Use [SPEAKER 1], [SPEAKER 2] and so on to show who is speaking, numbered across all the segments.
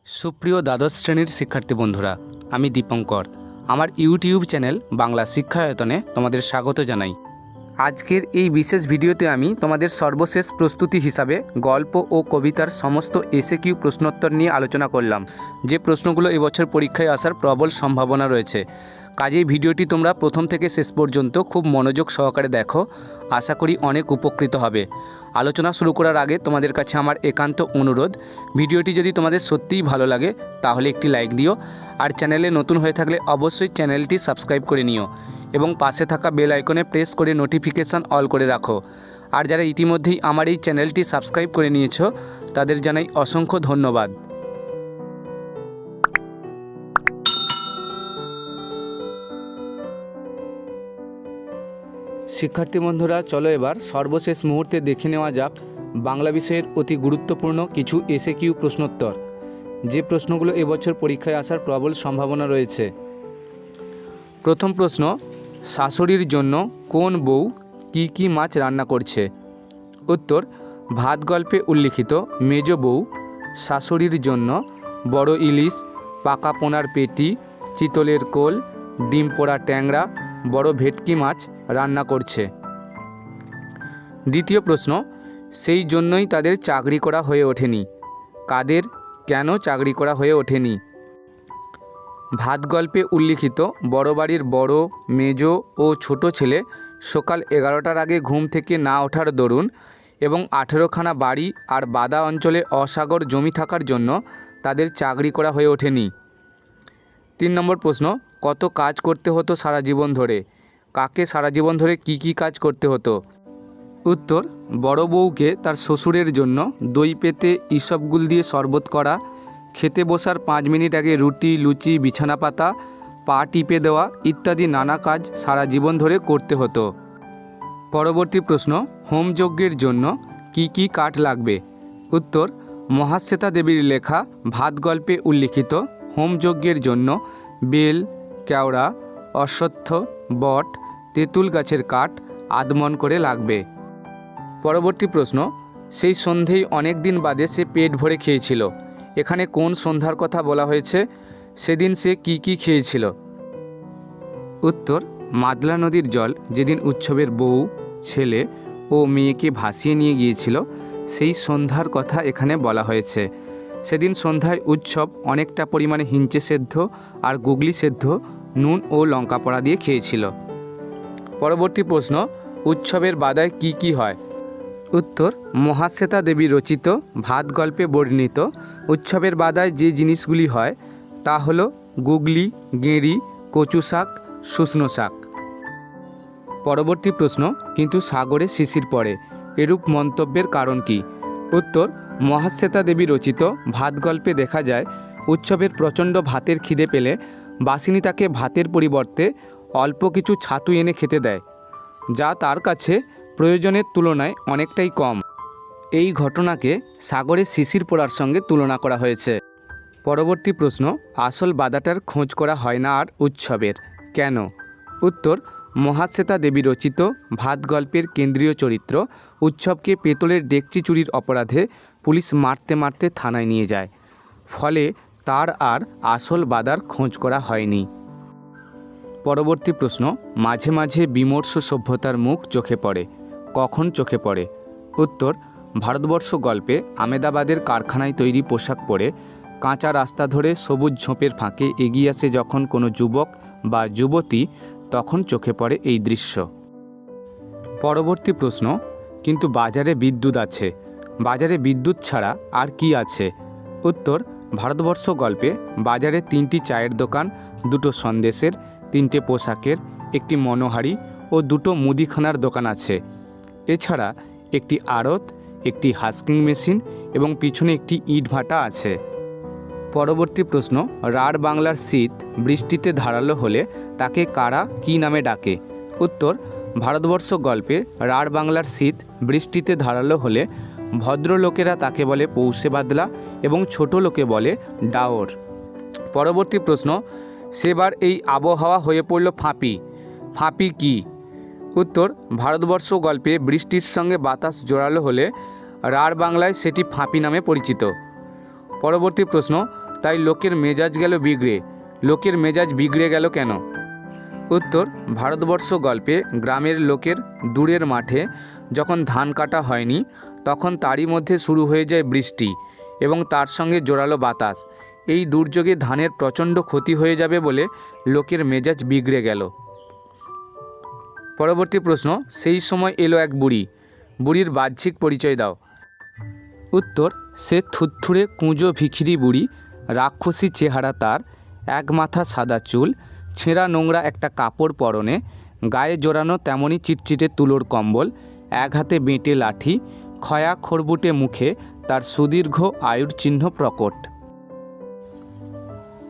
[SPEAKER 1] সুপ্রিয় দ্বাদশ শ্রেণীর শিক্ষার্থী বন্ধুরা, আমি দীপঙ্কর। আমার ইউটিউব চ্যানেল বাংলা শিক্ষায়তনে তোমাদের স্বাগত জানাই। আজকের এই বিশেষ ভিডিওতে আমি তোমাদের সর্বশেষ প্রস্তুতি হিসাবে গল্প ও কবিতার সমস্ত এসএকিউ প্রশ্নোত্তর নিয়ে আলোচনা করলাম, যে প্রশ্নগুলো এবছর পরীক্ষায় আসার প্রবল সম্ভাবনা রয়েছে। কাজেই ভিডিওটি তোমরা প্রথম থেকে শেষ পর্যন্ত খুব মনোযোগ সহকারে দেখো, আশা করি অনেক উপকৃত হবে। আলোচনা শুরু করার আগে তোমাদের কাছে আমার একান্ত অনুরোধ, ভিডিওটি যদি তোমাদের সত্যিই ভালো লাগে তাহলে একটি লাইক দিও, আর চ্যানেলে নতুন হয়ে থাকলে অবশ্যই চ্যানেলটি সাবস্ক্রাইব করে নিও এবং পাশে থাকা বেল আইকনে প্রেস করে নোটিফিকেশান অল করে রাখো। আর যারা ইতিমধ্যেই আমার এই চ্যানেলটি সাবস্ক্রাইব করে নিয়েছো তাদের জানাই অসংখ্য ধন্যবাদ। শিক্ষার্থী বন্ধুরা, চলো এবার সর্বশেষ মুহূর্তে দেখে নেওয়া যাক বাংলা বিষয়ের অতি গুরুত্বপূর্ণ কিছু এসএকিউ প্রশ্নোত্তর, যে প্রশ্নগুলো এবছর পরীক্ষায় আসার প্রবল সম্ভাবনা রয়েছে। প্রথম প্রশ্ন, শাশুড়ির জন্য কোন বউ কি কি মাছ রান্না করছে? উত্তর, ভাত গল্পে উল্লিখিত মেজ বউ শাশুড়ির জন্য বড় ইলিশ, পাকা পোনার পেটি, চিতলের কোল, ডিম পোড়া ট্যাংরা, বড় ভেটকি মাছ রান্না করছে। দ্বিতীয় প্রশ্ন, সেই জন্যই তাদের চাকরি করা হয়ে ওঠেনি। কাদের, কেন চাকরি করা হয়ে ওঠেনি? ভাত গল্পে উল্লিখিত বড় বাড়ির বড়, মেজ ও ছোট ছেলে সকাল 11টার আগে ঘুম থেকে না ওঠার দরুন এবং 18খানা বাড়ি আর বাদা অঞ্চলে অসাগর জমি থাকার জন্য তাদের চাকরি করা হয়ে ওঠেনি। 3 নম্বর প্রশ্ন, কত কাজ করতে হতো সারা জীবন ধরে? কাকে সারা জীবন ধরে কি কি কাজ করতে হতো? উত্তর, বড় বউকে তার শ্বশুরের জন্য দই পেতে ইসবগুল দিয়ে শরবত করা, খেতে বসার 5 মিনিট আগে রুটি, লুচি, বিছানা পাতা, পা টিপে দেওয়া ইত্যাদি নানা কাজ সারা জীবন ধরে করতে হতো। পরবর্তী প্রশ্ন, হোমযজ্ঞের জন্য কি কি কাঠ লাগবে? উত্তর, মহাশ্বেতা দেবীর লেখা ভাত গল্পে উল্লিখিত হোমযজ্ঞের জন্য বেল, কেওড়া, অশ্বত্থ, বট, তেঁতুল গাছের কাঠ আধমন করে লাগবে। পরবর্তী প্রশ্ন, সেই সন্ধেই অনেক দিন বাদে সে পেট ভরে খেয়েছিল। এখানে কোন সন্ধ্যার কথা বলা হয়েছে? সেদিন সে কি কি খেয়েছিল? উত্তর, মাদলা নদীর জল যেদিন উৎসবের বউ, ছেলে ও মেয়েকে ভাসিয়ে নিয়ে গিয়েছিল সেই সন্ধ্যার কথা এখানে বলা হয়েছে। সেদিন সন্ধ্যায় উৎসব অনেকটা পরিমাণে হিঞ্চে সেদ্ধ আর গুগলি সেদ্ধ নুন ও লঙ্কা পোড়া দিয়ে খেয়েছিল। পরবর্তী প্রশ্ন, উৎসবের বাদায় কি কি হয়? উত্তর, মহাশ্বেতা দেবী রচিত ভাত গল্পে বর্ণিত উৎসবের বাদায় যে জিনিসগুলি হয় তা হলো গুগলি, গেঁড়ি, কচু শাক, শুষ্নো শাক। পরবর্তী প্রশ্ন, কিন্তু সাগরে শিশির পড়ে, এরূপ মন্তব্যের কারণ কি? উত্তর, মহাশ্বেতা দেবী রচিত ভাত গল্পে দেখা যায় উৎসবের প্রচণ্ড ভাতের খিদে পেলে বাসিনী তাকে ভাতের পরিবর্তে অল্প কিছু ছাতু এনে খেতে দেয়, যা তার কাছে প্রয়োজনের তুলনায় অনেকটাই কম। এই ঘটনাকে সাগরে শিশির পড়ার সঙ্গে তুলনা করা হয়েছে। পরবর্তী প্রশ্ন, আসল বাদাটার খোঁজ করা হয় না আর উৎসবের, কেন? উত্তর, মহাশ্বেতা দেবী রচিত ভাত গল্পের কেন্দ্রীয় চরিত্র উৎসবকে পেতলের ডেকচি চুরির অপরাধে পুলিশ মারতে মারতে থানায় নিয়ে যায়, ফলে তার আর আসল বাদার খোঁজ করা হয়নি। পরবর্তী প্রশ্ন, মাঝে মাঝে বিমর্ষ সভ্যতার মুখ চোখে পড়ে, কখন চোখে পড়ে? উত্তর, ভারতবর্ষ গল্পে আমেদাবাদের কারখানায় তৈরি পোশাক পরে কাঁচা রাস্তা ধরে সবুজ ঝোপের ফাঁকে এগিয়ে আসে যখন কোনো যুবক বা যুবতী, তখন চোখে পড়ে এই দৃশ্য। পরবর্তী প্রশ্ন, কিন্তু বাজারে বিদ্যুৎ আছে, বাজারে বিদ্যুৎ ছাড়া আর কি আছে? উত্তর, ভারতবর্ষ গল্পে বাজারে 3টি চায়ের দোকান, 2টো সন্দেশের, 3টে পোশাকের, একটি মনোহারি ও 2টো মুদিখানার দোকান আছে। এছাড়া একটি আড়ত, একটি হাস্কিং মেশিন এবং পিছনে একটি ইট ভাটা আছে। পরবর্তী প্রশ্ন, রাঢ় বাংলার শীত বৃষ্টিতে ধারালো হলে তাকে কারা কী নামে ডাকে? উত্তর, ভারতবর্ষ গল্পে রাঢ় বাংলার শীত বৃষ্টিতে ধারালো হলে ভদ্রলোকেরা তাকে বলে পৌষে বাদলা এবং ছোট লোকে বলে ডাওর। পরবর্তী প্রশ্ন, সেবার এই আবহাওয়া হয়ে পড়ল ফাঁপি, ফাঁপি কি? উত্তর, ভারতবর্ষ গল্পে বৃষ্টির সঙ্গে বাতাস জোরালো হলে রাঢ় বাংলায় সেটি ফাঁপি নামে পরিচিত। পরবর্তী প্রশ্ন, তাই লোকের মেজাজ গেল বিগড়ে। লোকের মেজাজ বিগড়ে গেল কেন? উত্তর, ভারতবর্ষ গল্পে গ্রামের লোকের দূরের মাঠে যখন ধান কাটা হয়নি তখন তারই মধ্যে শুরু হয়ে যায় বৃষ্টি এবং তার সঙ্গে জোরালো বাতাস। এই দুর্যোগে ধানের প্রচণ্ড ক্ষতি হয়ে যাবে বলে লোকের মেজাজ বিগড়ে গেল। পরবর্তী প্রশ্ন, সেই সময় এলো এক বুড়ি। বুড়ির বাহ্যিক পরিচয় দাও। উত্তর, সে থুরথুরে কুঁজো ভিখিরি বুড়ি, রাক্ষসী চেহারা তার, এক মাথা সাদা চুল, ছেঁড়া নোংরা একটা কাপড় পরনে, গায়ে জোড়ানো তেমনই চিটচিটে তুলোর কম্বল, এক হাতে বেঁটে লাঠি, খয়া খড়বুটে মুখে, তার সুদীর্ঘ আয়ুর চিহ্ন প্রকট।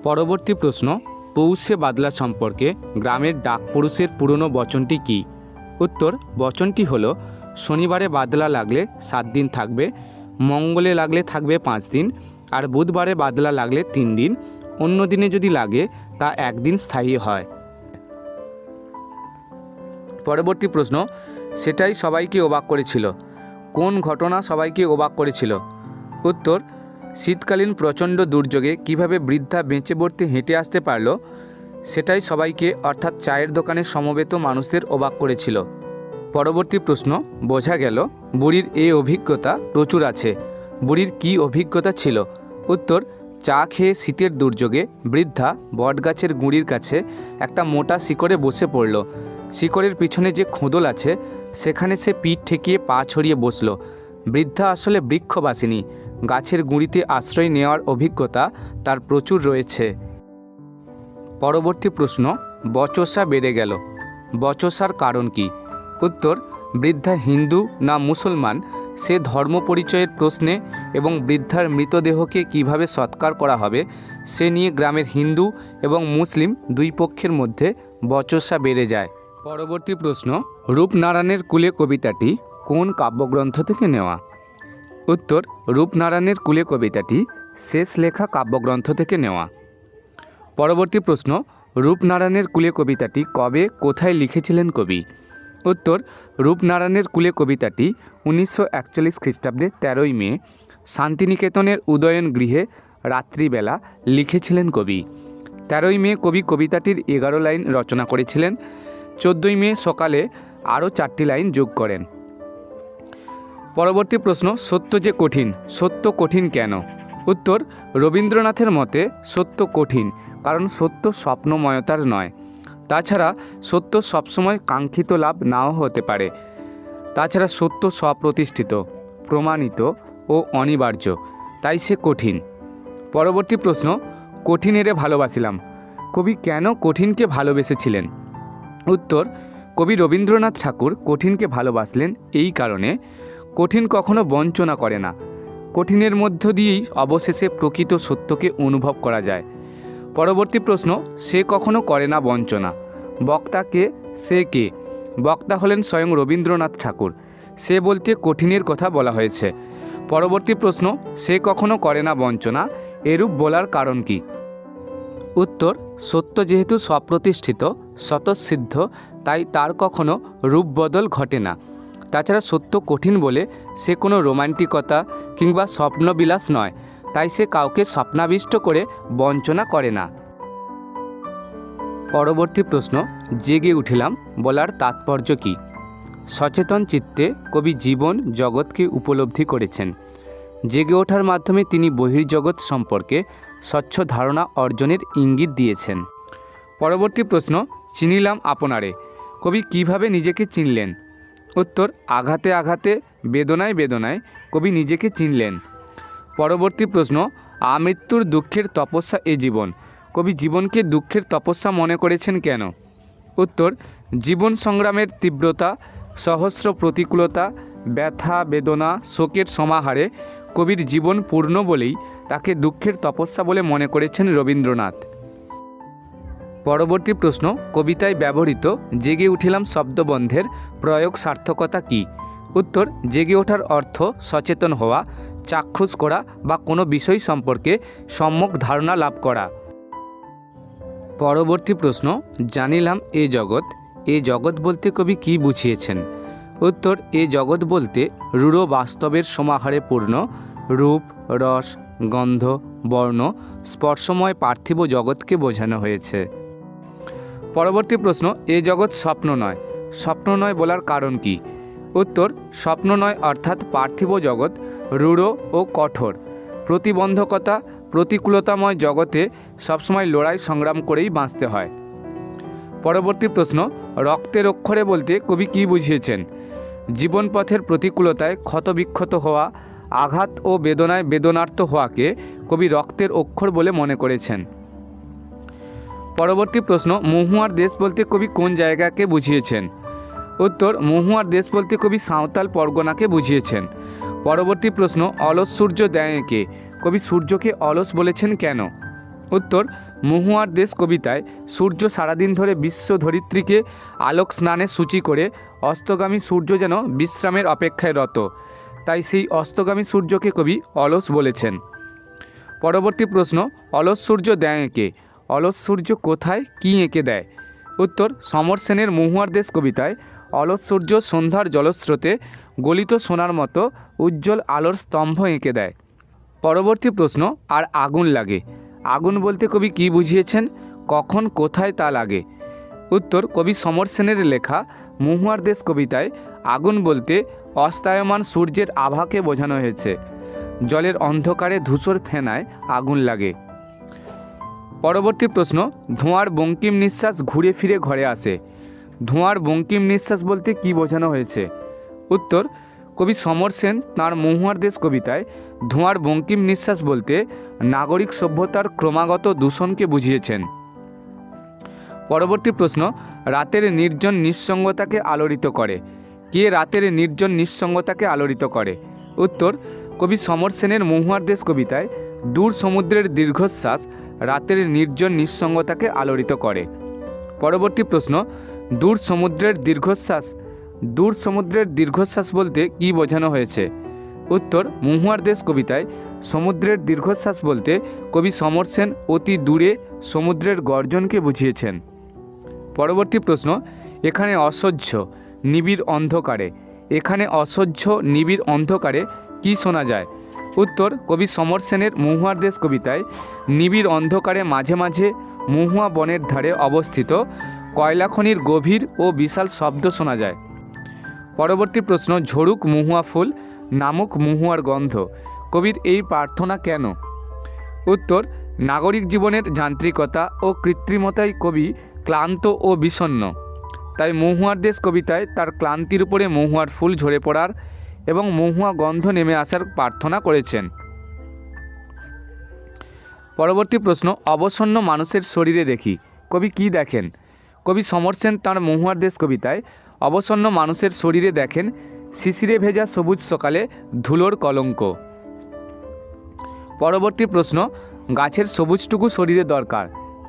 [SPEAKER 1] পরবর্তী প্রশ্ন, পৌষে বাদলা সম্পর্কে গ্রামের ডাকপুরুষের পুরনো বচনটি কী? উত্তর, বচনটি হলো, শনিবারে বাদলা লাগলে 7 দিন থাকবে, মঙ্গলে লাগলে থাকবে 5 দিন, আর বুধবারে বাদলা লাগলে 3 দিন, অন্য দিনে যদি লাগে তা 1 দিন স্থায়ী হয়। পরবর্তী প্রশ্ন, সেটাই সবাইকে অবাক করেছিল। কোন ঘটনা সবাইকে অবাক করেছিল? উত্তর, শীতকালীন প্রচণ্ড দুর্যোগে কিভাবে বৃদ্ধা বেঁচে বর্তে হেঁটে আসতে পারল সেটাই সবাইকে অর্থাৎ চায়ের দোকানে সমবেত মানুষদের অবাক করেছিল। পরবর্তী প্রশ্ন, বোঝা গেল বুড়ির এ অভিজ্ঞতা প্রচুর আছে। বুড়ির কী অভিজ্ঞতা ছিল? উত্তর, চা খেয়ে শীতের দুর্যোগে বৃদ্ধা বটগাছের গুঁড়ির কাছে একটা মোটা শিকড়ে বসে পড়ল। শিকড়ের পিছনে যে খোঁদল আছে সেখানে সে পিঠ ঠেকিয়ে পা ছড়িয়ে বসল। বৃদ্ধা আসলে বৃক্ষবাসিনী, গাছের গুঁড়িতে আশ্রয় নেওয়ার অভিজ্ঞতা তার প্রচুর রয়েছে। পরবর্তী প্রশ্ন, বচসা বেড়ে গেল। বচসার কারণ কি? উত্তর, বৃদ্ধা হিন্দু না মুসলমান সে ধর্ম পরিচয়ের প্রশ্নে এবং বৃদ্ধার মৃতদেহকে কিভাবে সৎকার করা হবে সে নিয়ে গ্রামের হিন্দু এবং মুসলিম দুই পক্ষের মধ্যে বচসা বেড়ে যায়। পরবর্তী প্রশ্ন, রূপনারায়ণের কুলে কবিতাটি কোন কাব্যগ্রন্থ থেকে নেওয়া? উত্তর, রূপনারায়ণের কুলে কবিতাটি শেষ লেখা কাব্যগ্রন্থ থেকে নেওয়া। পরবর্তী প্রশ্ন, রূপনারায়ণের কুলে কবিতাটি কবে কোথায় লিখেছিলেন কবি? উত্তর, রূপনারায়ণের কুলে কবিতাটি 1941 খ্রিস্টাব্দে 13ই মে শান্তিনিকেতনের উদয়ন গৃহে রাত্রিবেলা লিখেছিলেন কবি। 13ই মে কবি কবিতাটির 11 লাইন রচনা করেছিলেন। 14ই মে সকালে আরও 4টি লাইন যোগ করেন। পরবর্তী প্রশ্ন, সত্য যে কঠিন, সত্য কঠিন কেন? উত্তর, রবীন্দ্রনাথের মতে সত্য কঠিন কারণ সত্য স্বপ্নময়তার নয়। তাছাড়া সত্য সবসময় কাঙ্ক্ষিত লাভ নাও হতে পারে। তাছাড়া সত্য স্বপ্রতিষ্ঠিত, প্রমাণিত ও অনিবার্য, তাই সে কঠিন। পরবর্তী প্রশ্ন, কঠিনেরে ভালোবাসিলাম। কবি কেন কঠিনকে ভালোবেসেছিলেন? উত্তর, কবি রবীন্দ্রনাথ ঠাকুর কঠিনকে ভালোবাসলেন এই কারণে, কঠিন কখনো বঞ্চনা করে না। কঠিনের মধ্য দিয়েই অবশেষে প্রকৃত সত্যকে অনুভব করা যায়। পরবর্তী প্রশ্ন, সে কখনো করে না বঞ্চনা। বক্তা কে? সে কে? বক্তা হলেন স্বয়ং রবীন্দ্রনাথ ঠাকুর। সে বলতে কঠিনের কথা বলা হয়েছে। পরবর্তী প্রশ্ন, সে কখনো করে না বঞ্চনা, এরূপ বলার কারণ কি? উত্তর, সত্য যেহেতু স্বপ্রতিষ্ঠিত, স্বতঃসিদ্ধ, তাই তার কখনো রূপ বদল ঘটে না। তাছাড়া সত্য কঠিন বলে সে কোনো রোমান্টিকতা কিংবা স্বপ্নবিলাস নয়, তাই সে কাউকে স্বপ্নাবিষ্ট করে বঞ্চনা করে না। পরবর্তী প্রশ্ন, জেগে উঠিলাম বলার তাৎপর্য কী? সচেতন চিত্তে কবি জীবন জগৎকে উপলব্ধি করেছেন। জেগে ওঠার মাধ্যমে তিনি বহির্জগৎ সম্পর্কে স্বচ্ছ ধারণা অর্জনের ইঙ্গিত দিয়েছেন। পরবর্তী প্রশ্ন, চিনিলাম আপনারে। কবি কিভাবে নিজেকে চিনলেন? উত্তর, আঘাতে আঘাতে, বেদনায় বেদনায় কবি নিজেকে চিনলেন। পরবর্তী প্রশ্ন, আমৃত্যুর দুঃখের তপস্যা এ জীবন। কবি জীবনকে দুঃখের তপস্যা মনে করেছেন কেন? উত্তর, জীবন সংগ্রামের তীব্রতা, সহস্র প্রতিকূলতা, ব্যথা বেদনা শোকের সমাহারে কবির জীবন পূর্ণ বলেই তাকে দুঃখের তপস্যা বলে মনে করেছেন রবীন্দ্রনাথ। পরবর্তী প্রশ্ন, কবিতায় ব্যবহৃত জেগে উঠিলাম শব্দবন্ধের প্রয়োগ সার্থকতা কী? উত্তর, জেগে ওঠার অর্থ সচেতন হওয়া, চাক্ষুষ করা বা কোনো বিষয় সম্পর্কে সম্যক ধারণা লাভ করা। পরবর্তী প্রশ্ন, জানিলাম এ জগৎ। এ জগৎ বলতে কবি কী বুঝিয়েছেন? উত্তর, এ জগৎ বলতে রূঢ় বাস্তবের সমাহারে পূর্ণ রূপ, রস, গন্ধ, বর্ণ, স্পর্শময় পার্থিব জগৎকে বোঝানো হয়েছে। পরবর্তী প্রশ্ন, এ জগৎ স্বপ্ন নয়। স্বপ্ন নয় বলার কারণ কি? উত্তর, স্বপ্ন নয় অর্থাৎ পার্থিব জগৎ রূঢ় ও কঠোর, প্রতিবন্ধকতা, প্রতিকূলতাময় জগতে সবসময় লড়াই সংগ্রাম করেই বাঁচতে হয়। পরবর্তী প্রশ্ন, রক্তের অক্ষরে বলতে কবি কী বুঝিয়েছেন? জীবনপথের প্রতিকূলতায় ক্ষতবিক্ষত হওয়া, আঘাত ও বেদনায় বেদনার্ত হওয়াকে কবি রক্তের অক্ষর বলে মনে করেছেন। পরবর্তী প্রশ্ন, মহুয়ার দেশ বলতে কবি কোন জায়গাকে বুঝিয়েছেন? উত্তর, মহুয়ার দেশ বলতে কবি সাঁওতাল পরগনাকে বুঝিয়েছেন। পরবর্তী প্রশ্ন, অলস সূর্য দেয় কে? কবি সূর্যকে অলস বলেছেন কেন? উত্তর, মহুয়ার দেশ কবিতায় সূর্য সারাদিন ধরে বিশ্ব ধরিত্রীকে আলোক স্নানে সূচি করে অস্তগামী সূর্য যেন বিশ্রামের অপেক্ষায় রত, তাই সেই অস্তগামী সূর্যকে কবি অলস বলেছেন। পরবর্তী প্রশ্ন, অলস সূর্য দেয় কে? অলস সূর্য কোথায় কী এঁকে দেয়? উত্তর, সমর সেনের মহুয়ার দেশ কবিতায় অলস সূর্য সন্ধ্যার জলস্রোতে গলিত সোনার মতো উজ্জ্বল আলোর স্তম্ভ এঁকে দেয়। পরবর্তী প্রশ্ন, আর আগুন লাগে। আগুন বলতে কবি কী বুঝিয়েছেন? কখন কোথায় তা লাগে? উত্তর, কবি সমর সেনের লেখা মহুয়ার দেশ কবিতায় আগুন বলতে অস্তায়মান সূর্যের আভাকে বোঝানো হয়েছে। জলের অন্ধকারে ধূসর ফেনায় আগুন লাগে। পরবর্তী প্রশ্ন, ধোঁয়ার বঙ্কিম নিঃশ্বাস ঘুরে ফিরে ঘরে আসে। ধোঁয়ার বঙ্কিম নিঃশ্বাস বলতে কী বোঝানো হয়েছে? উত্তর, কবি সমর সেন তাঁর মহুয়ার দেশ কবিতায় ধোঁয়ার বঙ্কিম নিঃশ্বাস বলতে নাগরিক সভ্যতার ক্রমাগত দূষণকে বুঝিয়েছেন। পরবর্তী প্রশ্ন, রাতের নির্জন নিঃসঙ্গতাকে আলোড়িত করে। কে রাতের নির্জন নিঃসঙ্গতাকে আলোড়িত করে? উত্তর, কবি সমর সেনের মহুয়ার দেশ কবিতায় দূর সমুদ্রের দীর্ঘশ্বাস রাতের নির্জন নিঃসঙ্গতাকে আলোড়িত করে। পরবর্তী প্রশ্ন, দূর সমুদ্রের দীর্ঘশ্বাস। দূর সমুদ্রের দীর্ঘশ্বাস বলতে কী বোঝানো হয়েছে? উত্তর, মহুয়ার দেশ কবিতায় সমুদ্রের দীর্ঘশ্বাস বলতে কবি সমর সেন অতি দূরে সমুদ্রের গর্জনকে বুঝিয়েছেন। পরবর্তী প্রশ্ন, এখানে অসহ্য নিবিড় অন্ধকারে। এখানে অসহ্য নিবিড় অন্ধকারে কী শোনা যায়? উত্তর, কবি সমর সেনের মহুয়ার দেশ কবিতায় নিবিড় অন্ধকারে মাঝে মাঝে মহুয়া বনের ধারে অবস্থিত কয়লা খনির গভীর ও বিশাল শব্দ শোনা যায়। পরবর্তী প্রশ্ন, ঝরুক মহুয়া ফুল, নামুক মহুয়ার গন্ধ। কবির এই প্রার্থনা কেন? উত্তর, নাগরিক জীবনের যান্ত্রিকতা ও কৃত্রিমতায় কবি ক্লান্ত ও বিষণ্ণ, তাই মহুয়ার দেশ কবিতায় তার ক্লান্তির উপরে মহুয়ার ফুল ঝরে পড়ার এবং মহুয়া গন্ধ নেমে আসার প্রার্থনা করেছেন। পরবর্তী প্রশ্ন, অবসন্ন মানুষের শরীরে দেখি। কবি কী দেখেন? কবি সমর সেন তাঁর মহুয়ার দেশ কবিতায় অবসন্ন মানুষের শরীরে দেখেন শিশিরে ভেজা সবুজ সকালে ধুলোর কলঙ্ক। পরবর্তী প্রশ্ন, গাছের সবুজটুকু শরীরে দরকার,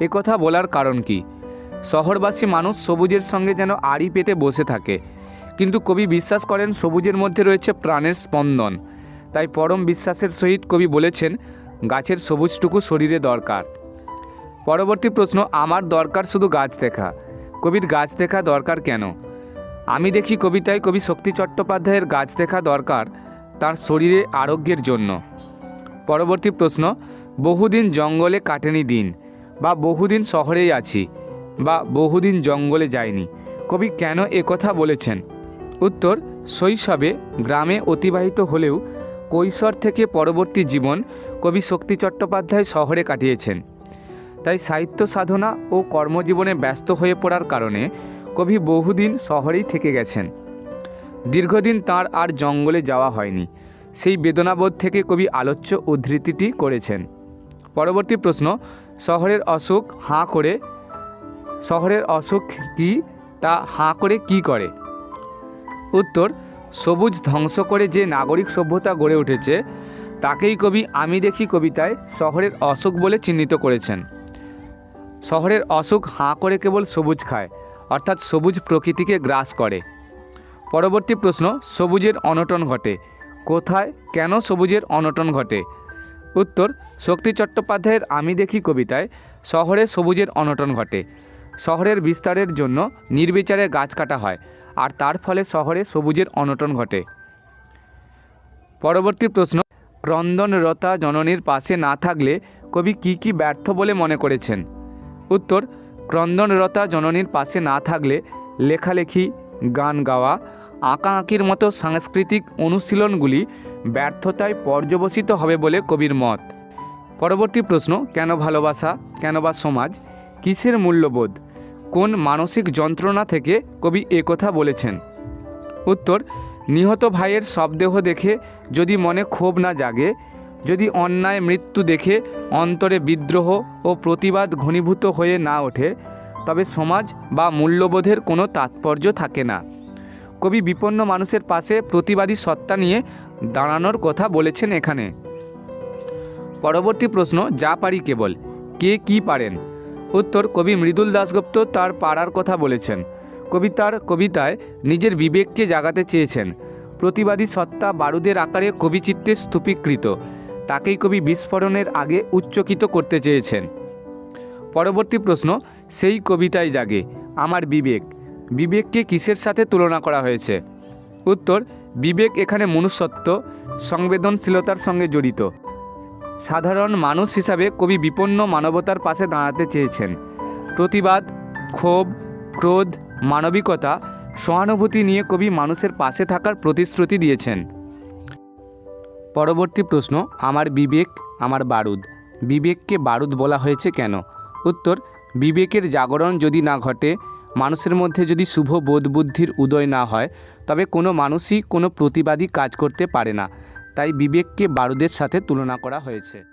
[SPEAKER 1] একথা বলার কারণ কি? শহরবাসী মানুষ সবুজের সঙ্গে যেন আড়ি পেতে বসে থাকে, কিন্তু কবি বিশ্বাস করেন সবুজের মধ্যে রয়েছে প্রাণের স্পন্দন, তাই পরম বিশ্বাসের সহিত কবি বলেছেন গাছের সবুজটুকু শরীরে দরকার। পরবর্তী প্রশ্ন, আমার দরকার শুধু গাছ দেখা। কবির গাছ দেখা দরকার কেন? আমি দেখি কবিতায় কবি শক্তি চট্টোপাধ্যায়ের গাছ দেখা দরকার তার শরীরে আরোগ্যের জন্য। পরবর্তী প্রশ্ন, বহুদিন জঙ্গলে কাটেনি দিন, বা বহুদিন শহরেই আছি, বা বহুদিন জঙ্গলে যায়নি। কবি কেন একথা বলেছেন? উত্তর, শৈশবে গ্রামে অতিবাহিত হলেও কৈশোর থেকে পরবর্তী জীবন কবি শক্তি চট্টোপাধ্যায় শহরে কাটিয়েছেন, তাই সাহিত্য সাধনা ও কর্মজীবনে ব্যস্ত হয়ে পড়ার কারণে কবি বহুদিন শহরেই থেকে গেছেন। দীর্ঘদিন তাঁর আর জঙ্গলে যাওয়া হয়নি, সেই বেদনাবোধ থেকে কবি আলোচ্য উদ্ধৃতিটি করেছেন। পরবর্তী প্রশ্ন, শহরের অসুখ হাঁ করে, শহরের অসুখ কি, তা হাঁ করে কি করে? উত্তর, সবুজ ধ্বংস করে যে নাগরিক সভ্যতা গড়ে উঠেছে তাকেই কবি আমি দেখি কবিতায় শহরের অসুখ বলে চিহ্নিত করেছেন। শহরের অসুখ হাঁ করে কেবল সবুজ খায়, অর্থাৎ সবুজ প্রকৃতিকে গ্রাস করে। পরবর্তী প্রশ্ন, সবুজের অনটন ঘটে। কোথায় কেন সবুজের অনটন ঘটে? উত্তর, শক্তি চট্টোপাধ্যায়ের আমি দেখি কবিতায় শহরে সবুজের অনটন ঘটে। শহরের বিস্তারের জন্য নির্বিচারে গাছ কাটা হয়, আর তার ফলে শহরে সবুজের অনটন ঘটে। পরবর্তী প্রশ্ন, ক্রন্দনরতা জননীর পাশে না থাকলে কবি কি ব্যর্থ বলে মনে করেছেন? উত্তর, ক্রন্দনরতা জননীর পাশে না থাকলে লেখালেখি, গান গাওয়া, আঁকাআঁকির মতো সাংস্কৃতিক অনুশীলনগুলি ব্যর্থতায় পর্যবসিত হবে বলে কবির মত। পরবর্তী প্রশ্ন, কেন ভালোবাসা, কেন বা সমাজ, কিসের মূল্যবোধ, কোন মানসিক যন্ত্রণা থেকে কবি একথা বলেছেন? উত্তর, নিহত ভাইয়ের শবদেহ দেখে যদি মনে ক্ষোভ না জাগে, যদি অন্যায় মৃত্যু দেখে অন্তরে বিদ্রোহ ও প্রতিবাদ ঘনীভূত হয়ে না ওঠে, তবে সমাজ বা মূল্যবোধের কোনো তাৎপর্য থাকে না। কবি বিপন্ন মানুষের পাশে প্রতিবাদী সত্তা নিয়ে দাঁড়ানোর কথা বলেছেন এখানে। পরবর্তী প্রশ্ন, যা পারি কেবল, কে কি পারেন? উত্তর, কবি মৃদুল দাশগুপ্ত তার পারার কথা বলেছেন। কবি তার কবিতায় নিজের বিবেককে জাগাতে চেয়েছেন। প্রতিবাদী সত্তা বারুদের আকারে কবিচিত্তে স্তূপীকৃত, তাকেই কবি বিস্ফোরণের আগে উচ্চকিত করতে চেয়েছেন। পরবর্তী প্রশ্ন, সেই কবিতায় জাগে আমার বিবেক, বিবেককে কিসের সাথে তুলনা করা হয়েছে? উত্তর, বিবেক এখানে মনুষ্যত্ব, সংবেদনশীলতার সঙ্গে জড়িত। সাধারণ মানুষ হিসাবে কবি বিপন্ন মানবতার পাশে দাঁড়াতে চেয়েছেন। প্রতিবাদ, ক্ষোভ, ক্রোধ, মানবিকতা, সহানুভূতি নিয়ে কবি মানুষের পাশে থাকার প্রতিশ্রুতি দিয়েছেন। পরবর্তী প্রশ্ন, আমার বিবেক আমার বারুদ, বিবেককে বারুদ বলা হয়েছে কেন? উত্তর, বিবেকের জাগরণ যদি না ঘটে, মানুষের মধ্যে যদি শুভ বোধবুদ্ধির উদয় না হয়, তবে কোনো মানুষই কোনো প্রতিবাদী কাজ করতে পারে না। তাই বিবেককে বারুদের সাথে তুলনা করা হয়েছে।